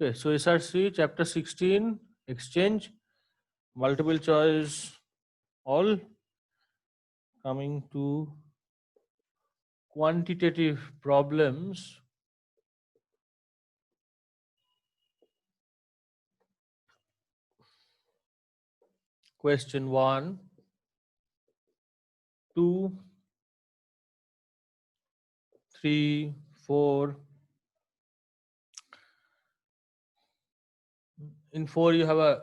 Okay, so SRC chapter 16, exchange, multiple choice, all. Coming to quantitative problems. Question 1, 2, 3, 4. In 4 you have a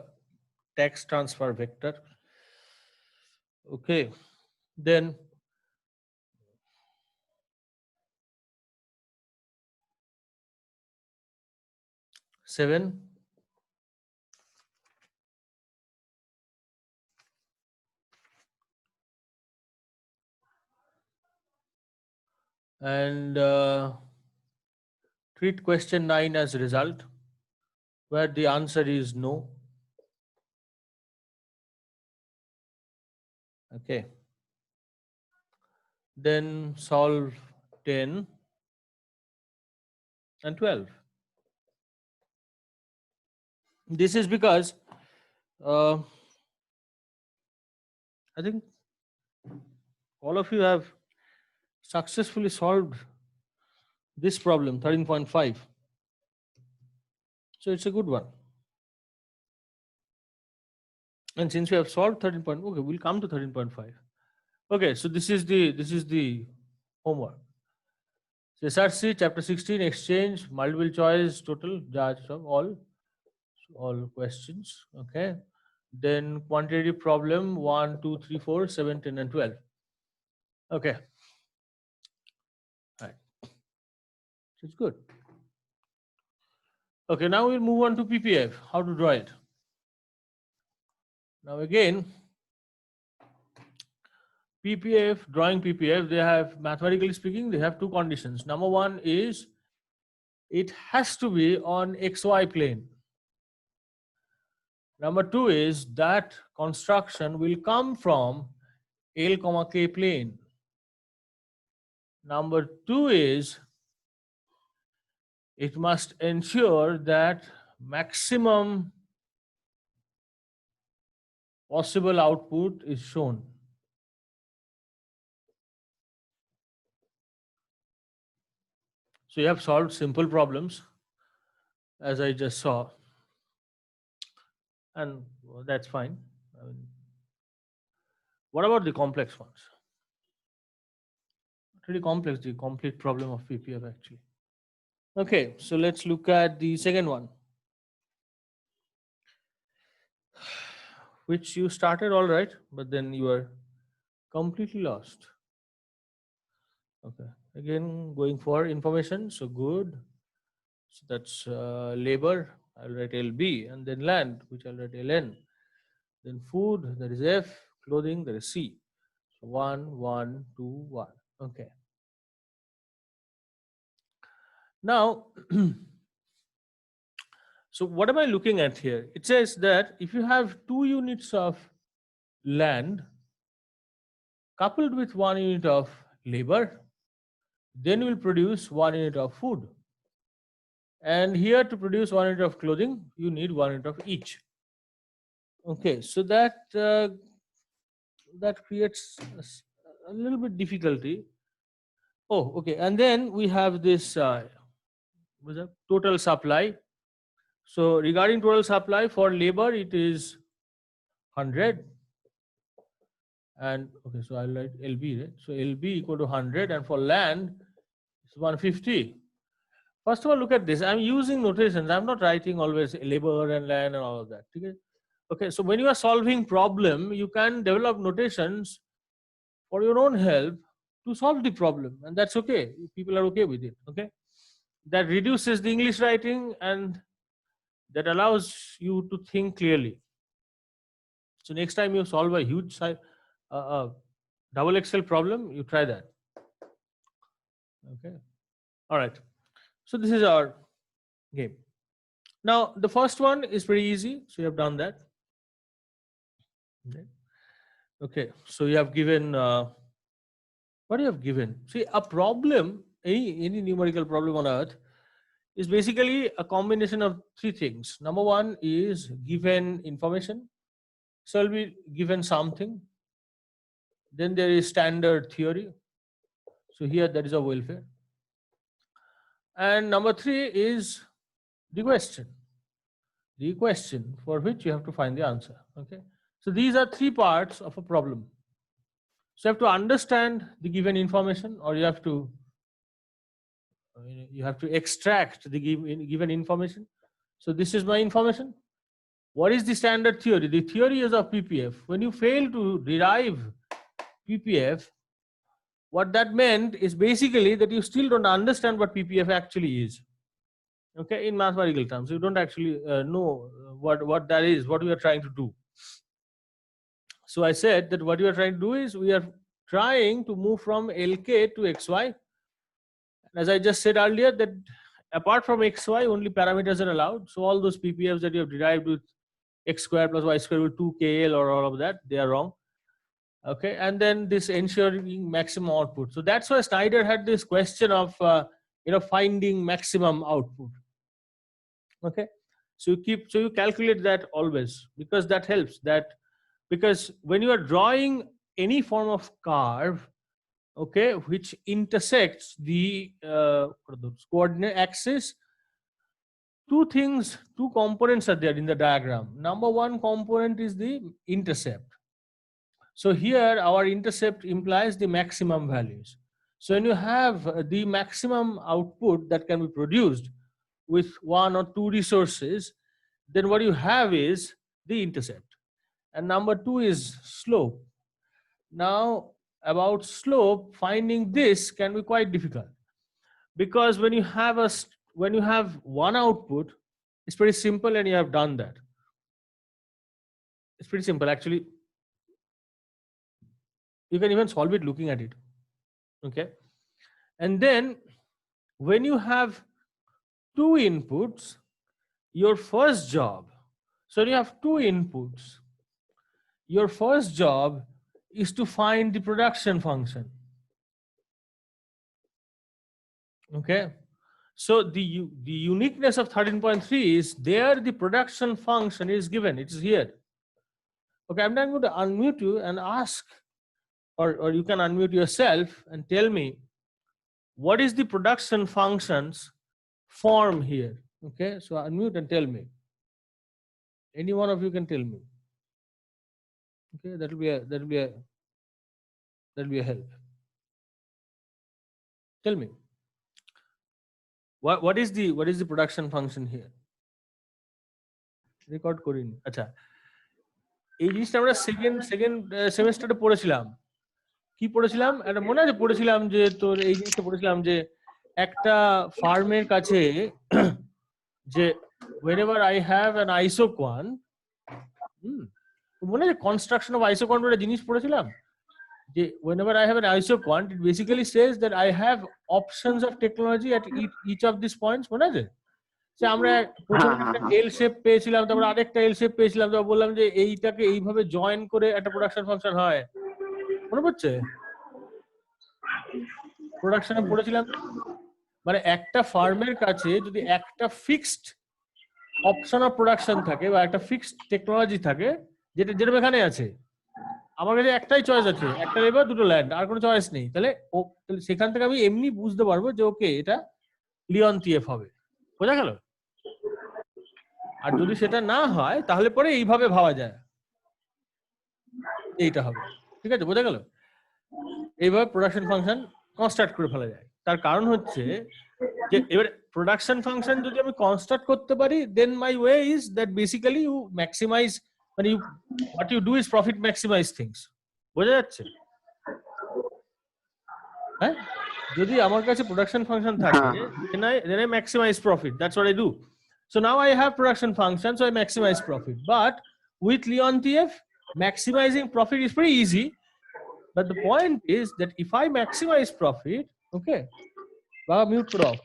text transfer vector. Okay, then 7, and treat question 9 as result, where the answer is no. Okay, then solve 10 and 12. This is because I think all of you have successfully solved this problem 13.5. So it's a good one. And since we have solved 13. Okay, we'll come to 13.5. Okay, so this is the homework. So SRC chapter 16, exchange, multiple choice, total, judge of all questions. Okay. Then quantitative problem 1, 2, 3, 4, 7, 10, and 12. Okay. All right. So it's good. Okay, now we'll move on to PPF, how to draw it. Now again, PPF, drawing PPF, they have, mathematically speaking, they have two conditions. Number one is it has to be on XY plane. Number two is that construction will come from L, K plane. Number two is it must ensure that maximum possible output is shown. So you have solved simple problems, as I just saw, and that's fine. I mean, what about the complex ones? Pretty complex, the complete problem of PPF actually. Okay, so let's look at the second one, which you started all right, but then you are completely lost. Okay, again going for information, so good. So that's labor, I'll write LB, and then land, which I'll write LN. Then food, there is F, clothing, there is C. So 1, 1, 2, 1. Okay. Now, so what am I looking at here? It says that if you have 2 units of land coupled with 1 unit of labor, then you will produce 1 unit of food. And here to produce 1 unit of clothing, you need 1 unit of each. Okay, so that creates a little bit difficulty. Oh, okay, and then we have this total supply. So regarding total supply for labor, it is 100. And okay, so I'll write LB, right? So LB equal to 100, and for land, it's 150. First of all, look at this. I'm using notations. I'm not writing always labor and land and all of that. Okay. Okay, so when you are solving problem, you can develop notations for your own help to solve the problem, and that's okay. People are okay with it. Okay, that reduces the English writing and that allows you to think clearly. So next time you solve a huge double Excel problem, you try that. Okay. All right. So this is our game. Now the first one is pretty easy. So you have done that. Okay. Okay. So you have given what you have given. See, a problem, any numerical problem on earth, is basically a combination of three things. Number one is given information. So I'll be given something. Then there is standard theory. So here that is a welfare. And number three is the question. The question for which you have to find the answer. Okay. So these are three parts of a problem. So you have to understand the given information, or you have to extract the given information. So this is my information. What is the standard theory? The theory is of PPF. When you fail to derive PPF, what that meant is basically that you still don't understand what PPF actually is. Okay, in mathematical terms, you don't actually know what that is, what we are trying to do. So I said that what we are trying to do is we are trying to move from LK to XY. As I just said earlier, that apart from XY, only parameters are allowed. So all those PPFs that you have derived with x square plus y square with 2KL or all of that, they are wrong. Okay, and then this ensuring maximum output. So that's why Snyder had this question of finding maximum output. Okay, so you calculate that always, because that helps. Because when you are drawing any form of curve, okay, which intersects the coordinate axis, two components are there in the diagram. Number one component is the intercept. So here our intercept implies the maximum values. So when you have the maximum output that can be produced with one or two resources, then what you have is the intercept. And number two is slope. Now about slope, finding this can be quite difficult, because when you have one output, it's pretty simple, and you have done that. It's pretty simple actually. You can even solve it looking at it. Okay, and then when you have two inputs, your first job, so you have two inputs, your first job is to find the production function. Okay, so the uniqueness of 13.3 is there the production function is given, it is here. Okay, I'm not going to unmute you and ask, or you can unmute yourself and tell me what is the production functions form here. Okay, so unmute and tell me. Any one of you can tell me. Okay, that will be a help. Tell me. What is the production function here? Record করিনি. আচ্ছা, এই জিনিসটা আমরা second সেমেস্টারে পড়েছিলাম। কি পড়েছিলাম? এটা মনে আছে পড়েছিলাম যে তোর এই জিনিসটা পড়েছিলাম যে একটা ফার্মের কাছে যে whenever I have an isoquant, মনে আছে কনস্ট্রাকশন অফ isoquant বলে জিনিস পড়েছিলাম যে whenever I have an isoquant, it basically says that I have options of technology at each of these points. মনে আছে? যে আমরা প্রথমে একটা এল শেপ পেয়েছিলাম, তারপর আরেকটা এল শেপ পেয়েছিলাম, তারপর বললাম যে এইটাকে এইভাবে জয়েন করে একটা প্রোডাকশন ফাংশন হয়। মনে পড়ছে? প্রোডাকশনে পড়েছিলাম, মানে একটা ফার্মের কাছে যদি একটা ফিক্সড অপশন অফ প্রোডাকশন থাকে বা একটা ফিক্সড টেকনোলজি থাকে, যেটা এখানে আছে, আমার কাছে একটাই চয়েস আছে, একটা লেবার দুটো ল্যান্ড, আর কোনো চয়েস নেই, তাহলে সেখান থেকে আমি এমনি বুঝতে পারবো যে ওকে এটা লিওনটিএফ হবে। বোঝা গেল? আর যদি সেটা না হয় তাহলে পরে এইভাবে ভাবা যায়, এইটা হবে। ঠিক আছে, বোঝা গেল? এইভাবে প্রোডাকশন ফাংশন কনস্ট্রাক্ট করে ফেলা যায়। তার কারণ হচ্ছে যে এবারে প্রোডাকশন ফাংশন যদি আমি কনস্ট্রাক্ট করতে পারি, then my way is that basically you maximise, মানে what you do is profit maximise things. বোঝা যাচ্ছে? হ্যাঁ, যদি আমার কাছে প্রোডাকশন ফাংশন থাকে, then I maximize profit. That's what I do. So now I have production function, so I maximize profit. But with Leontief, maximizing profit is pretty easy. But the point is that if I maximize profit, okay, mute it off.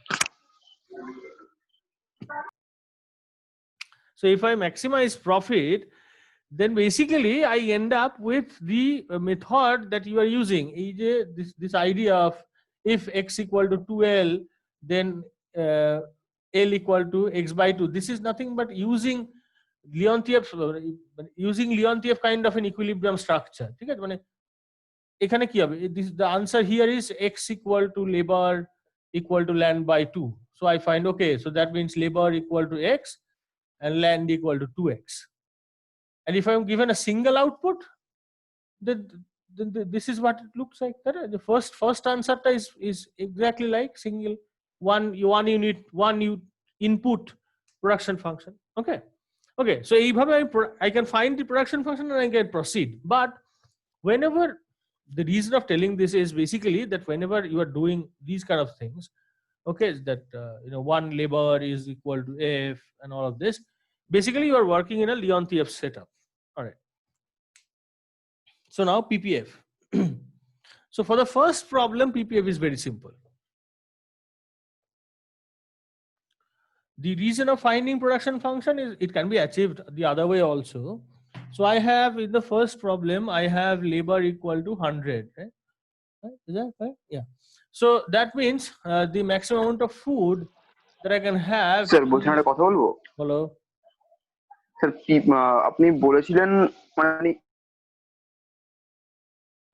So if I maximize profit, then basically I end up with the method that you are using. This idea of if x equal to 2L, then L equal to x by 2. This is nothing but using Leontief kind of an equilibrium structure. ঠিক আছে, মানে এখানে কি হবে, the answer here is x equal to labor equal to land by 2. So I find, okay, so that means labor equal to x and land equal to 2x. And if I'm given a single output, then this is what it looks like. The first answer is exactly like single one input production function. Okay, so I can find the production function and I can proceed. But whenever, the reason of telling this is basically that whenever you are doing these kind of things, okay, that one labor is equal to F and all of this, basically you are working in a Leontief setup. All right. So now PPF. So for the first problem, PPF is very simple. The reason of finding production function is it can be achieved the other way also. So I have, in the first problem, I have labor equal to 100. Right? Is that right? Yeah. So that means the maximum amount of food that I can have. Sir, বলছেন একটা কথা বলবো? Hello. Sir, আপনি বলেছিলেন মানে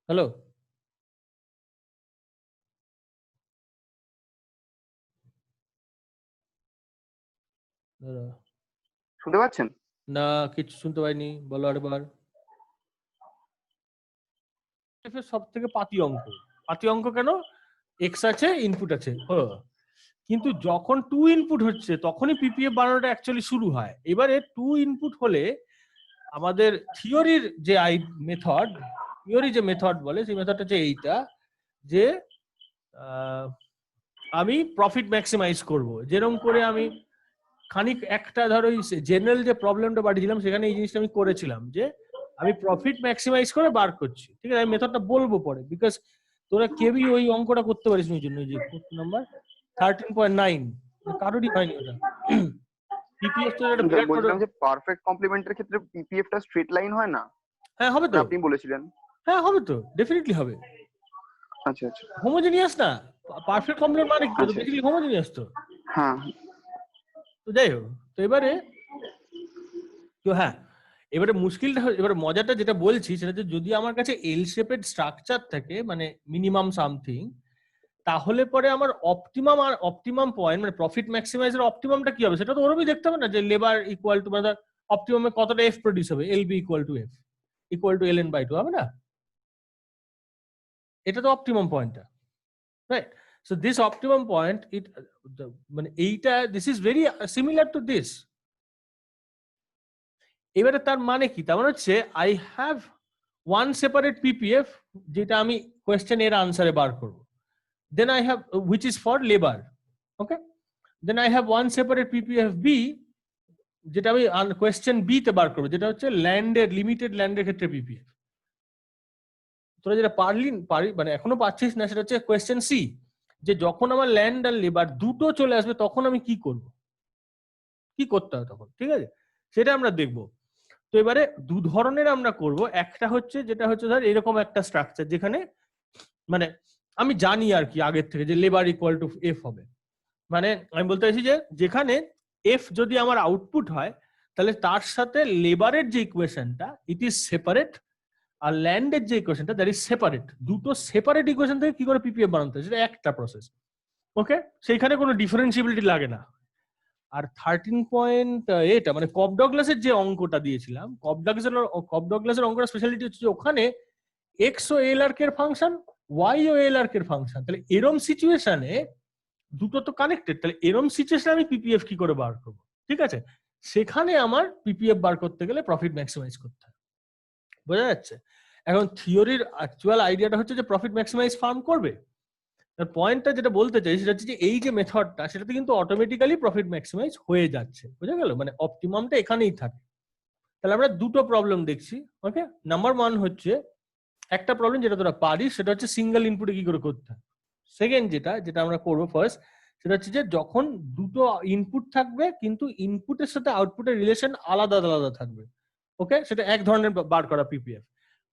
Hello. শুনতে পাচ্ছেন? না, কিছু শুনতে পাইনি, বলো আরেকবার। সব থেকে পাতি অঙ্ক কেন? এক্স আছে, ইনপুট আছে, কিন্তু যখন 2 ইনপুট হচ্ছে তখনই পিপিএফ বানানোটা অ্যাকচুয়ালি শুরু হয়। এবারে 2 ইনপুট হলে আমাদের থিওরির যে মেথড বলে, সেই মেথডটা হচ্ছে এইটা, যে আমি প্রফিট ম্যাক্সিমাইজ করব। যেরকম করে আমি খানিক একটা ধরো জেনারেল যে প্রবলেমটা পাঠিয়েছিলাম সেখানে এই জিনিসটা আমি করেছিলাম, যে আমি প্রফিট ম্যাক্সিমাইজ করে বার করছি। ঠিক আছে, আমি মেথডটা বলবো পরে, বিকজ তোরা কেউই ওই অঙ্কটা করতে পারিস ওই জন্য, যে নাম্বার 13.9 কারোরই হয়নি ওটা। পিপিএফ তো একটা বিরাট বড়, যে পারফেক্ট কমপ্লিমেন্টের ক্ষেত্রে পিপিএফ টা স্ট্রেট লাইন হয় না? হ্যাঁ হবে তো, আপনি বলেছিলেন। হ্যাঁ হবে তো, ডেফিনেটলি হবে। আচ্ছা আচ্ছা, হোমোজেনিয়াস না, পারফেক্ট কমপ্লিমেন্ট মানে কি? তো বেসিক্যালি হোমোজেনিয়াস তো। হ্যাঁ, তো যাই হোক, তো এবারে এবারে মুশকিলটা, এবারে মজাটা যেটা বলছি সেটা হচ্ছে, যদি আমার কাছে এল শেপের স্ট্রাকচার থাকে, মানে মিনিমাম সামথিং, তাহলে পরে আমার অপটিমাম পয়েন্ট, মানে প্রফিট ম্যাক্সিমাইজের অপটিমামটা কি হবে সেটা তো ওরমই দেখতে হবে না, যে লেবার ইকুয়াল টু, মানে অপটিমামে কতটা এফ প্রডিউস হবে, L B equal to F equal to L N by 2 হবে না? এটা তো অপটিমাম পয়েন্টটা, রাইট? সো দিস অপটিমাম পয়েন্ট, মানে এইটা, this is very similar to this. এবারে তার মানে কি? তার মানে হচ্ছে I have one separate PPF, যেটা আমি কোয়েশ্চেন এর আনসারে বার করব। Then I have, which is for labor, okay? Then I have one separate PPF B, যেটা আমি কোয়েশ্চেন বি তে বার করবো, যেটা হচ্ছে ল্যান্ডের, লিমিটেড ল্যান্ডের ক্ষেত্রে পিপিএফ। তোরা যেটা মানে এখনো পাচ্ছিস না, সেটা হচ্ছে কোয়েশ্চেন সি, যে যখন আমার ল্যান্ড আর লেবার দুটো চলে আসবে তখন আমি কি করব, কি করতে হবে তখন। ঠিক আছে, সেটা আমরা দেখবো। তো এবারে দু ধরনের আমরা করব। একটা হচ্ছে, যেটা হচ্ছে ধর এরকম একটা স্ট্রাকচার, যেখানে মানে আমি জানি আর কি আগের থেকে যে লেবার ইকুয়াল টু এফ হবে। মানে আমি বলতে চাইছি যে যেখানে এফ যদি আমার আউটপুট হয়, তাহলে তার সাথে লেবারের যে ইকুয়েশনটা, ইট ইজ সেপারেট, আর ল্যান্ডের যে ইকুয়েশনটা, দ্যাট ইজ সেপারেট। দুটো সেপারেট ইকুয়েশন থেকে কি করে পিপিএফ বানাতে হয়, সেটা একটা প্রসেস। ওকে, সেইখানে কোনো ডিফারেন্সিবিলিটি লাগে না। আর 13.8 মানে কপ ডগলাসের যে অঙ্কটা দিয়েছিলাম, কপ ডগলাসের অঙ্কটা স্পেশালিটি হচ্ছে যে ওখানে এক্স ও এল আর এর ফাংশন, ওয়াই ও এল আর এর ফাংশন। তাহলে এরম সিচুয়েশনে দুটো তো কানেক্টেড, তাহলে এরম সিচুয়েশনে আমি পিপিএফ কি করে বার করবো? ঠিক আছে, সেখানে আমার পিপিএফ বার করতে গেলে প্রফিট ম্যাক্সিমাইজ করতে হবে। বোঝা যাচ্ছে? এখন থিওরির অ্যাকচুয়াল আইডিয়াটা হচ্ছে যে প্রফিট ম্যাক্সিমাইজ ফার্ম করবে। পয়েন্টটা যেটা বলতে চাই সেটা হচ্ছে যে এই যে মেথডটা, সেটাতে কিন্তু অটোমেটিক্যালি প্রফিট ম্যাক্সিমাইজ হয়ে যাচ্ছে। বুঝা গেল? মানে অপটিমামটা এখানেই থাকে। তাহলে আমরা দুটো প্রবলেম দেখছি। ওকে, নাম্বার 1 হচ্ছে একটা প্রবলেম যেটা তোরা পারিস, সেটা হচ্ছে সিঙ্গেল ইনপুটে কি করে করতে হয়। সেকেন্ড যেটা আমরা করবো ফার্স্ট, সেটা হচ্ছে যে যখন দুটো ইনপুট থাকবে কিন্তু ইনপুটের সাথে আউটপুটের রিলেশন আলাদা আলাদা থাকবে। ওকে, সেটা এক ধরনের বার করা পিপিএফ।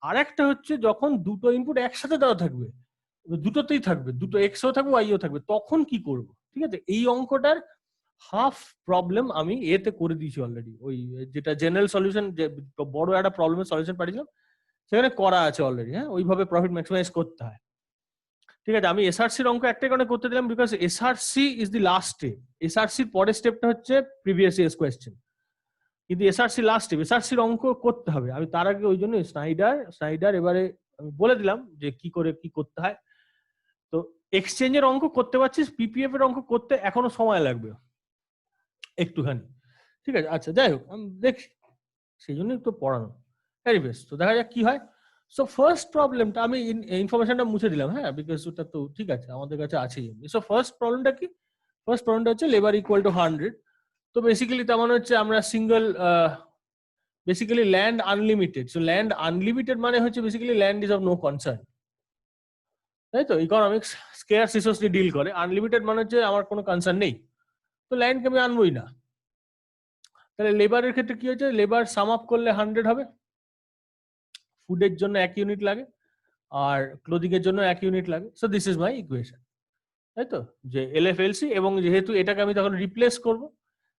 আর একটা হচ্ছে যখন দুটো ইনপুট একসাথে দেওয়া থাকবে, দুটোতেই থাকবে, দুটো এক্সও থাকবে ওয়াইও থাকবে, তখন কি করব। ঠিক আছে, এই অঙ্কটার হাফ প্রবলেম আমি এতে করে দিয়েছি অলরেডি, ওই যেটা জেনারেল সলিউশন, যে বড় একটা প্রবলেমের সলিউশন পাঠিয়েছিলাম সেখানে করা আছে অলরেডি। হ্যাঁ, ওইভাবে প্রফিট ম্যাক্সিমাইজ করতে হয়। ঠিক আছে, আমি এসআরসির অঙ্ক একটা কারণে করতে দিলাম, because SRC is the last step. এসআরসির পরের স্টেপটা হচ্ছে প্রিভিয়াস ইয়ার্স কোয়েশ্চেন, কিন্তু এসআরসি লাস্ট স্টেপ, এসআরসির অঙ্ক করতে হবে। আমি তার আগে ওই জন্য স্নাইডার এবারে আমি বলে দিলাম যে কি করে কি করতে হয়। তো এক্সচেঞ্জের অঙ্ক করতে পারছিস, পিপিএফ এর অঙ্ক করতে এখনো সময় লাগবে একটুখানি। ঠিক আছে, আচ্ছা যাই হোক, আমি দেখি, সেই জন্যই তো পড়ানো। ভেরি বেস্ট, তো দেখা যাক কি হয়। সো ফার্স্ট প্রবলেমটা আমি ইনফরমেশনটা মুছে দিলাম, হ্যাঁ, বিকজ ওটা তো ঠিক আছে আমাদের কাছে আছেই। সো ফার্স্ট প্রবলেমটা কি? ফার্স্ট প্রবলেমটা হচ্ছে লেবার ইকুয়াল টু 100। তো বেসিক্যালি তার মানে হচ্ছে আমরা single, basically land unlimited. So land unlimited মানে হচ্ছে basically land is of no concern, তাই তো? ইকোনমিক্স স্কেয়ার রিসোর্সলি ডিল করে। আনলিমিটেড মানে হচ্ছে আমার কোনো কনসার্ন নেই, তো ল্যান্ডকে আমি আনবোই না। তাহলে লেবারের ক্ষেত্রে কি হচ্ছে, লেবার সাম আপ করলে 100 হবে, ফুডের জন্য 1 ইউনিট লাগে আর ক্লোদিং এর জন্য 1 ইউনিট লাগে। So this is my equation, তাই তো? যে এলএফএলসি, এবং যেহেতু এটাকে আমি তখন রিপ্লেস করব,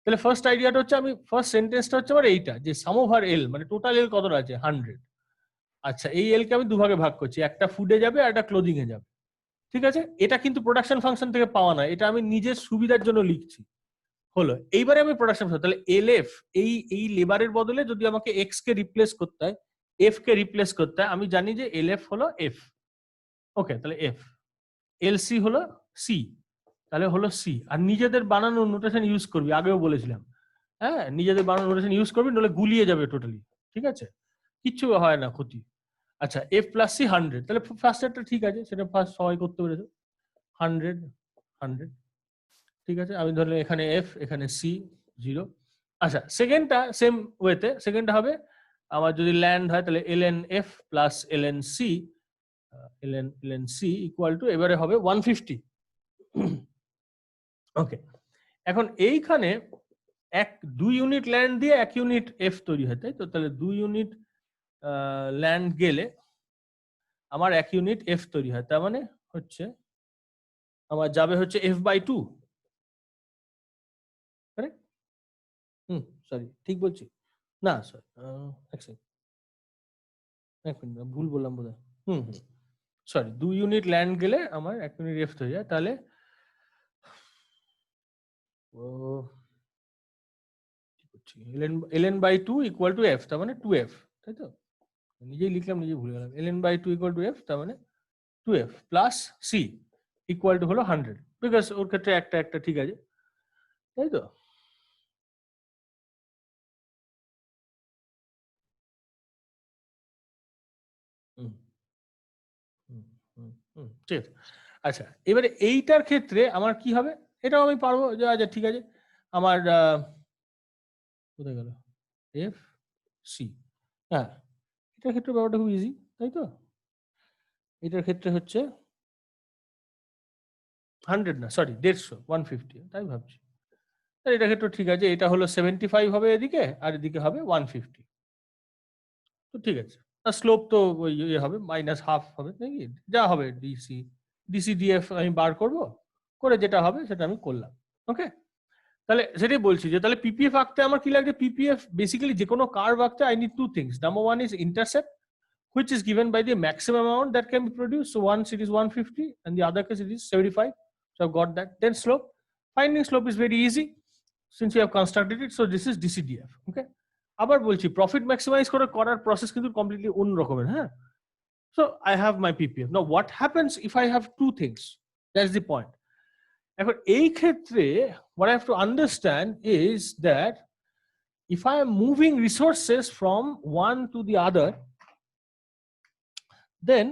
তাহলে ফার্স্ট আইডিয়াটা হচ্ছে, আমি ফার্স্ট সেন্টেন্সটা হচ্ছে আমার এইটা, যে সাম ওভার এল মানে টোটাল এল কতটা আছে 100। আচ্ছা, এই এল কে আমি দুভাগে ভাগ করছি, একটা ফুডে যাবে আর একটা ক্লোদিং এ যাবে। ঠিক আছে, এটা কিন্তু প্রোডাকশন ফাংশন থেকে পাওয়া না, এটা আমি নিজের সুবিধার জন্য লিখছি। হলো, এইবারে আমি প্রোডাকশন, তাহলে এল এফ, এই লেবারের বদলে যদি আমাকে এক্স কে রিপ্লেস করতে হয়, এফ কে রিপ্লেস করতে হয়, আমি জানি যে এল এফ হলো এফ। ওকে, তাহলে এফ, এল সি হলো সি, তাহলে হলো সি। আর নিজেদের বানানো নোটেশন ইউজ করবি, আগেও বলেছিলাম। হ্যাঁ, নিজেদের বানানো নোটেশন ইউজ করবি, নলে গুলিয়ে যাবে টোটালি। ঠিক আছে, কিচ্ছু হয় না ক্ষতি। আচ্ছা, এফ প্লাস সি 100, তাহলে ফার্স্ট একটা ঠিক আছে, সেটা ফার্স্ট সবাই করতে পেরেছে। 100 100, ঠিক আছে, আমি ধরলাম এখানে এফ, এখানে সি 0। আচ্ছা, সেকেন্ডটা সেম ওয়েতে, সেকেন্ডটা হবে আমার যদি ল্যান্ড হয়, তাহলে L N F plus L N C, L N C equal to, এবারে হবে 150। ওকে, এখন এইখানে 2 ইউনিট ল্যান্ড দিয়ে 1 ইউনিট এফ তৈরি হয়, তাই তো? তাহলে 2 ইউনিট ল্যান্ড গেলে আমার 1 ইউনিট এফ তৈরি হয়, তার মানে হচ্ছে আমার যাবে হচ্ছে এফ বাই 2। সরি, ঠিক বলছি? না সরি, এক মিনিট, ভুল বললাম বোধ হয়। সরি, 2 ইউনিট ল্যান্ড গেলে আমার 1 ইউনিট এফ হয়ে যায়, তাহলে L N by 2 equal to F, তার মানে 2f, তাই তো? নিজেই লিখলাম, নিজেই ভুলে গেলাম। L N by 2 equal to F, তার মানে 2f plus C equal two হলো 100, বিকজ ওর ক্ষেত্রে একটা একটা ঠিক আছে, তাই তো? ঠিক আছে, আচ্ছা, এবারে এইটার ক্ষেত্রে আমার কি হবে, এটাও আমি পারবো যে আচ্ছা ঠিক আছে, আমার কোথায় গেল এফ সি। হ্যাঁ, এটার ক্ষেত্রে ব্যাপারটা খুব ইজি, তাই তো? এটার ক্ষেত্রে হচ্ছে 100 না, সরি 150, 150 তাই ভাবছি। তাহলে এটার ক্ষেত্রে ঠিক আছে, এটা হলো 75 হবে এদিকে, আর এদিকে হবে 150। তো ঠিক আছে, আর স্লোপ তো ওই ইয়ে হবে, মাইনাস হাফ হবে নাকি, যা হবে ডিসিডিএফ আমি বার করব, করে যেটা হবে সেটা আমি করলাম। ওকে, তাহলে সেটাই বলছি যে তাহলে পিপিএফ আঁকতে আমার কি লাগবে, পিপিএফ বেসিক্যালি যে কোনো কার্ভ আঁকতে I need 2 things. Number 1 is intercept, which is given by the maximum amount that can be produced. So once it is 150 and the other case it is 75. So I've got that. Then slope. Finding slope is very easy since we have constructed it. So this is DCDF. Okay. আবার বলছি, profit maximise করার process কিন্তু completely অন্য রকমের। হ্যাঁ, so I have my PPF. Now what happens if I have 2 things? That's the point. এখন এই ক্ষেত্রে what I have to understand is that if I am moving resources from one to the other, then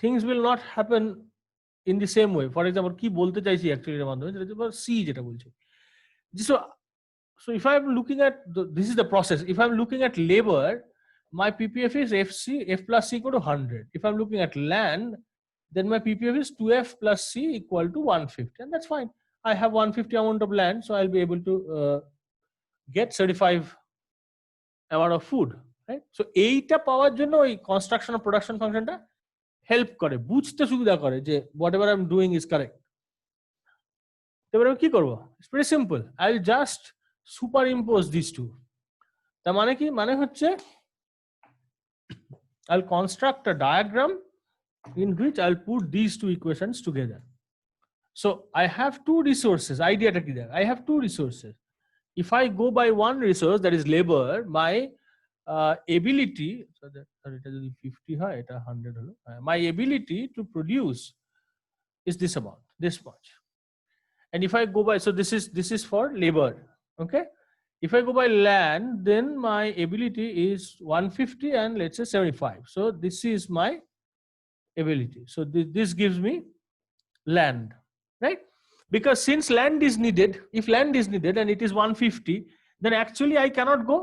things will not happen in the same way. For example, কি বলতে চাইছি actually এর মাধ্যমে, যেটা C যেটা বলছি। So if I'm looking at this is the process. If I'm looking at labor, my PPF is f plus c equal to 100. If I'm looking at land, then my PPF is 2f plus c equal to 150, and that's fine. I have 150 amount of land, so I'll be able to get 35 amount of food, right? So এইটা পাওয়ার জন্য ওই construction of production ফাংশনটা help করে, বুঝতে সুবিধা করে যে what ever I am doing is correct. এবারে আমি কি করব? It's pretty simple. I'll just superimpose these two. তার মানে কি? মানে হচ্ছে I'll construct a diagram in which I'll put these two equations together. So I have two resources. Idea টা কি দেখ? I have two resources. If I go by one resource, that is labor, my ability, so that এটা যদি 50 হয়, এটা 100 হলো. My ability to produce is this amount, this much. And if I go by, so this is for labor, okay? If I go by land, then my ability is 150 and let's say 75. So this is my ability. So this gives me land, right? Because since land is needed, if land is needed and it is 150, then actually I cannot go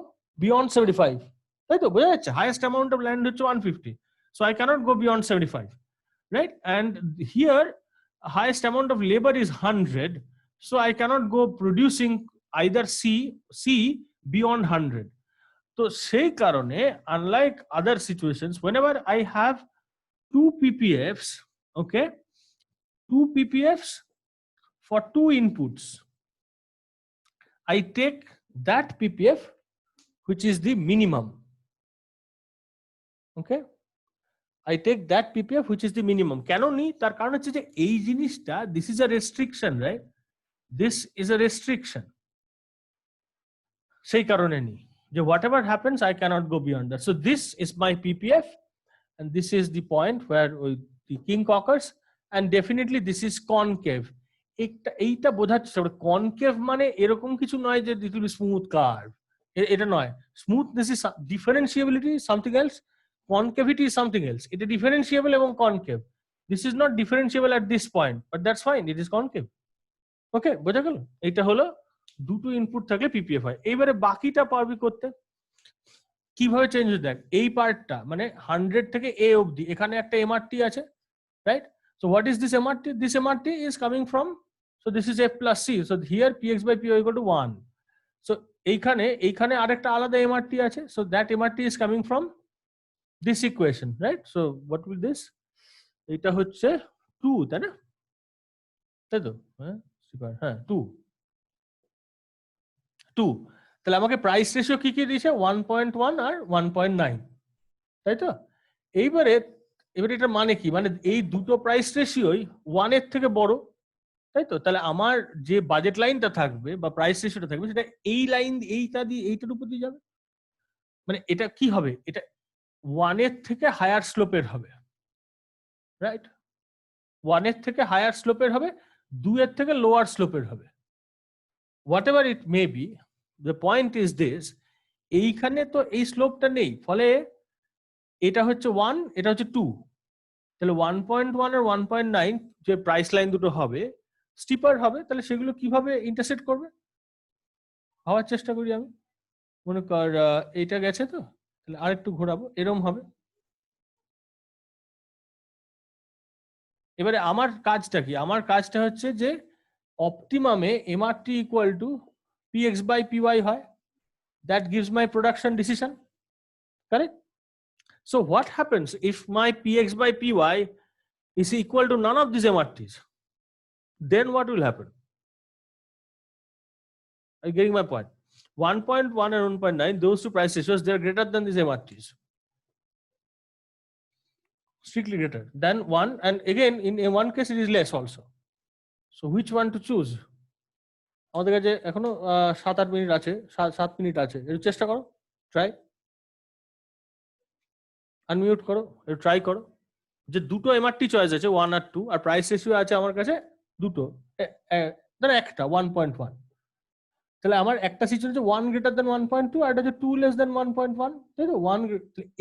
beyond 75. Right? The highest amount of land is 150. So I cannot go beyond 75, right? And here, highest amount of labor is 100. So I cannot go producing either C beyond 100. So সেই কারণে, unlike other situations, whenever I have two PPFs, okay, two PPFs for two inputs, I take that PPF which is the minimum, okay, I take that PPF which is the minimum. কেন নি? তার কারণ হচ্ছে যে এই জিনিসটা, this is a restriction, right? This is a restriction. সেই কারণে নি যে whatever happens I cannot go beyond that. So this is my PPF and this is the point where the kink occurs, and definitely this is concave. এইটা বোঝাচ্ছে concave মানে এরকম কিছু নয় যে it will be smooth curve. এটা নয়. Smoothness is differentiability is something else. Concavity is something else. It is differentiable এবং concave. This is not differentiable at this point, but that's fine. It is concave. Okay, বোঝা গেল? এইটা হলো দুটো input থাকলে PPF হয়। এইবারে বাকিটা পারবি করতে কিভাবে চেঞ্জ হয়ে দেখ। এই পার্টটা মানে 100 থেকে এ অবধি এখানে একটা এমআরটি আছে, right? So what is this MRT? This MRT is coming from, so this is F plus C, so here PX by PY equal to 1. So এইখানে আরেকটা আলাদা এমআরটি আছে, so that MRT is coming from this equation, right? So what will this? এটা হচ্ছে 2, তাই না? তাই তো? হ্যাঁ 2. তাহলে আমাকে প্রাইস রেশিও কি কি দিয়েছে? 1.1 আর 1.9, তাই তো? এইবারে এটা মানে কি? মানে এই দুটো প্রাইস রেশিওই 1 এর থেকে বড়, তাই তো? তাহলে আমার যে বাজেট লাইনটা থাকবে বা প্রাইস রেশিওটা থাকবে সেটা এই লাইন, এইটা দিয়ে এইটার উপর দিয়ে যাবে। মানে এটা কি হবে? এটা 1 এর থেকে হায়ার স্লোপের হবে, রাইট? 1 এর থেকে হায়ার স্লোপের হবে, 2 এর থেকে লোয়ার স্লোপের হবে। Whatever it may be, the point is this, এইখানে তো এই স্লোপটা নেই, ফলে এটা হচ্ছে 1, এটা হচ্ছে 2। তাহলে 1.1 আর 1.9 যে প্রাইস লাইন দুটো হবে স্টিপার হবে, তাহলে সেগুলো কিভাবে ইন্টারসেক্ট করবে? হওয়ার চেষ্টা করি আমি। মনে কর এইটা গেছে, তো তাহলে আরেকটু ঘোরাবো, এরকম হবে। এবারে আমার কাজটা কি? আমার কাজটা হচ্ছে যে অপটিমামে MRT equal to PX by PY হয়, that gives my production decision, correct? So what happens if my px by py is equal to none of these MRTs? Then what will happen? Are you getting my point? 1.1 and 1.9, those two price ratios, they are greater than these MRTs, strictly greater than 1, and again in one case it is less also. So which one to choose? আমাদের কাছে এখনো 7-8 minute আছে, 7 minute আছে, একটু চেষ্টা করো, try, unmute করো, একটু ট্রাই করো। যে দুটো এমআরটি চয়েস আছে 1 আর 2, আর প্রাইস রেশিও আছে আমার কাছে দুটো, ধর একটা 1.1, তাহলে আমার একটা সিচুয়েশন হচ্ছে 1 গ্রেটার দেন 1.2 আর এটা হচ্ছে 2 লেস দেন 1.1, তাই তো? 1,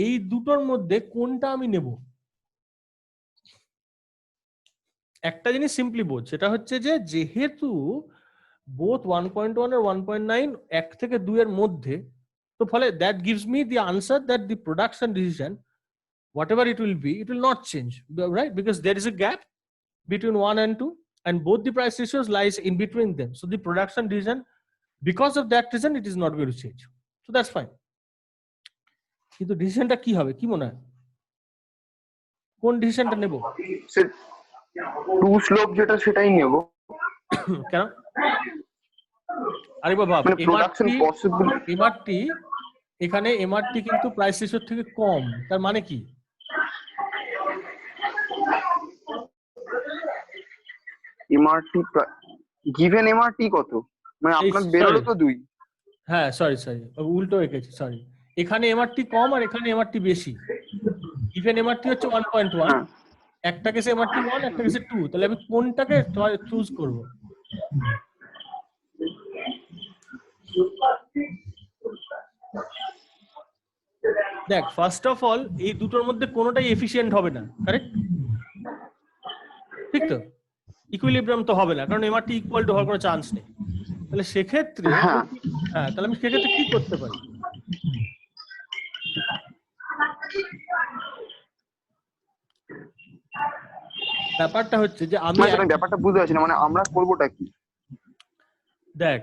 এই দুটোর মধ্যে কোনটা আমি নেব? একটা জিনিস সিম্পলি বোঝ, সেটা হচ্ছে যে যেহেতু বোথ 1.1 আর 1.9 1 থেকে 2 এর মধ্যে, তো ফলে that gives me the answer that the production decision, whatever it will be, it will not change, right? Because there is a gap between 1 and 2, and both the price ratios lies in between them. So the production decision, because of that reason, it is not going to change. So that's fine. কিন্তু ডিসিশনটা কি হবে? কি মনে হয়? কোন ডিসিশনটা নেব? টু স্লোপ যেটা সেটাই নেব। কেন? আরে বাবা, মানে প্রোডাকশন পসিবল, এমআরটি এখানে এমআরটি কিন্তু প্রাইস রেশিওর থেকে কম, তার মানে কি? এমআরটি গিভেন এমআরটি কত, মানে আপনার বেরোলো তো 2। হ্যাঁ সরি উল্টো এঁকেছি, সরি। এখানে এমআরটি কম আর এখানে এমআরটি বেশি। গিভেন এমআরটি হচ্ছে 1.1, একটা কেসে এমআরটি 1, একটা কেসে 2, তাহলে আমি কোনটাকে চুজ করব? দেখ, ফার্স্ট অফ অল এই দুটোর মধ্যে কোনোটাই এফিশিয়েন্ট হবে না, কারেক্ট? ঠিক তো? ইকুইলিব্রিয়াম তো হবে না, কারণ এমআরটি ইকুয়াল টু হওয়ার কোনো চান্স নেই। তাহলে সেক্ষেত্রে তাহলে আমি সেক্ষেত্রে কি করতে পারি? ব্যাপারটা হচ্ছে যে আমি ব্যাপারটা বুঝতে পারছি না, মানে আমরা করবোটা কি? দেখ,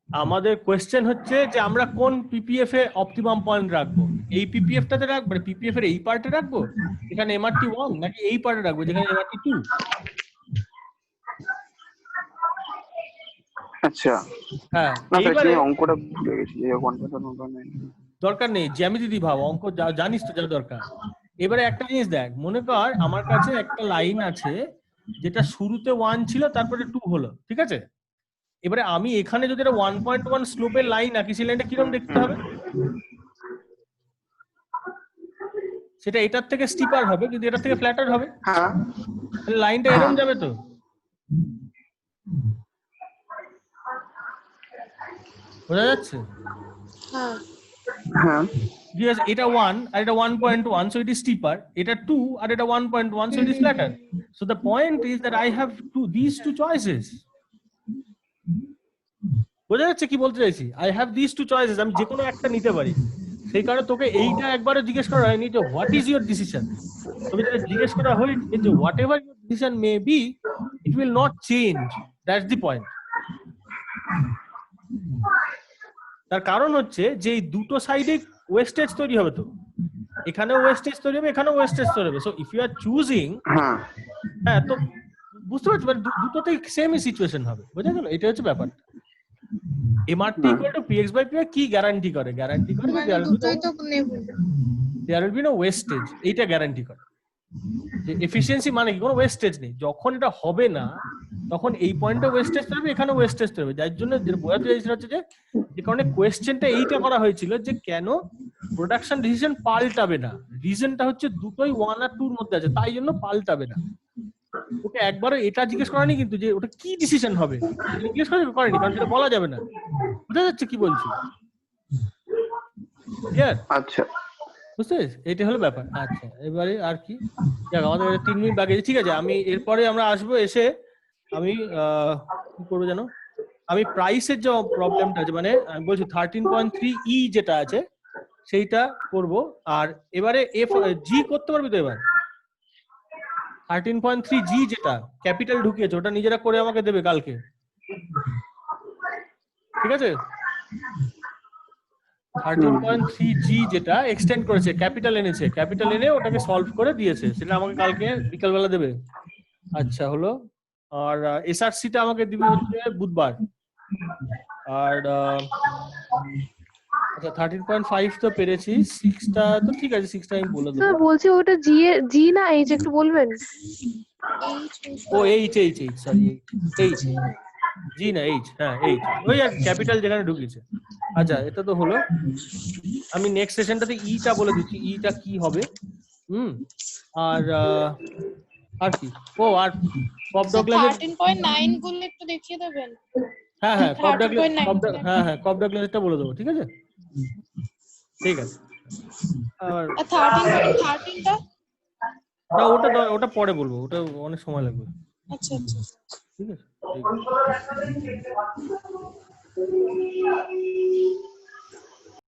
আমাদের কোয়েশ্চেন হচ্ছে যে আমরা কোন পিপিএফ এ অপটিমাম পয়েন্ট রাখবো। এই পিপিএফটাতে রাখবো, পিপিএফ এর এই পার্টে রাখবো এখানে এমআরটি 1, নাকি এই পার্টে রাখবো যেখানে এমআরটি 2? আচ্ছা, হ্যাঁ, এইবারে অঙ্কটা ভুলে গেছি, দরকার নেই, জ্যামিতি দি ভাব, অঙ্ক জানিস তো যা দরকার। এবারে একটা জিনিস দেখ, মনে কর আমার কাছে একটা লাইন আছে যেটা শুরুতে 1 ছিল তারপরে 2 হলো, ঠিক আছে? এবারে আমি এখানে যদি একটা 1.1 স্লোপের লাইন আঁকি, সেই লাইনটা কিরকম দেখতে হবে? সেটা এটার থেকে স্টিপার হবে কিন্তু এটার থেকে ফ্ল্যাটার হবে। হ্যাঁ, তাহলে লাইনটা এরকম যাবে তো? বোঝা যাচ্ছে? হ্যাঁ, because এটা 1 আর এটা 1.1, so it is steeper, এটা 2 আর এটা 1.1, so it is flatter. So the point is that I have these two choices. বোঝা যাচ্ছে কি বলতে চাইছি? I have these two choices, আমি যে কোনো একটা নিতে পারি। সেই কারণে তোকে এইটা একবারও জিজ্ঞেস করা হয়নি যে হোয়াট ইজ ইউর ডিসিশন। তবে যেটা জিজ্ঞেস করা হয়েছে যে what ever your decision may be, it will not change, that's the point. তার কারণ হচ্ছে যে এই দুটো সাইডে ওয়েস্টেজ তৈরি হবে, তো এখানেও ওয়েস্টেজ তৈরি হবে, এখানেও ওয়েস্টেজ তৈরি হবে। So if you are choosing, হ্যাঁ, তো বুঝতে পারছো, মানে দুটোতেই সেমই সিচুয়েশন হবে। বুঝা গেল? এটা হচ্ছে ব্যাপারটা। MRT equal to PX by PY কি গ্যারান্টি করে? গ্যারান্টি করে there will be no wastage, এইটা গ্যারান্টি করে যে এফিসিয়েন্সি মানে কি, কোনো ওয়েস্টেজ নেই। যখন এটা হবে না তখন এই পয়েন্টে ওয়েস্টেজ তৈরি, এখানে ওয়েস্টেজ তৈরি। যার জন্য যেটা বোঝাতে চাইছিল হচ্ছে যে কারণে কোয়েশ্চেনটা এইটা করা হয়েছিল যে কেন প্রোডাকশন ডিসিশন পাল্টাবে না। রিজনটা হচ্ছে দুটোই 1 আর 2 এর মধ্যে আছে, তাই জন্য পাল্টাবে না। ওকে একবারও এটা জিজ্ঞেস করেনি কিন্তু যে ওটা কি ডিসিশন হবে, জিজ্ঞেস করেনি, কারণ সেটা বলা যাবে না। বুঝা যাচ্ছে কি বলছি? আচ্ছা, বুঝতে পেরেছিস? এটা হলো ব্যাপার। আচ্ছা, এবারে আর কি, দেখ আমাদের 3 মিনিট বাকি আছে, ঠিক আছে? আমি এরপরে আমরা আসবো, এসে আমি কি করবো জানো, আমি প্রাইসের যে প্রবলেমটা আছে, মানে আমি বলছি 13.3E যেটা আছে সেইটা করব। আর এবারে জি করতে পারবি তো? এবার 13.3G যেটা ক্যাপিটাল ঢুকিয়েছে ওটা নিজেরা করে আমাকে দেবে কালকে, ঠিক আছে? 13.3G যেটা এক্সটেন্ড করেছে, ক্যাপিটাল এনেছে, ক্যাপিটাল এনে ওটাকে সলভ করে দিয়েছে, সেটা আমাকে কালকে বিকালবেলা দেবে। আচ্ছা হলো। আর এসআরসিটা আমাকে দিবে হচ্ছে বুধবার। আর আচ্ছা 13.5 তো পেরেছি, 6টা তো ঠিক আছে, 6টা আমি বলে দেবো। বলছি ওটা জি না এইচ, একটু বলবেন? ও এইচ সরি, এইচ, জি না এইচ, হ্যাঁ এইচ, ওই আর ক্যাপিটাল যেখানে ঢুকিয়েছে। আচ্ছা এটা তো হলো। আমি নেক্সট সেশনটাতে ইটা বলে দিচ্ছি, ইটা কি হবে। আর কি, ও আর কপ ডগলেজ 13.9 গুলো একটু দেখিয়ে দেবেন। হ্যাঁ কপ ডগলেজটা বলে দেবো, ঠিক আছে? ঠিক আছে। আর 13টা না, ওটা পরে বলবো, ওটা অনেক সময় লাগবে। আচ্ছা, ঠিক আছে, ঠিক আছে।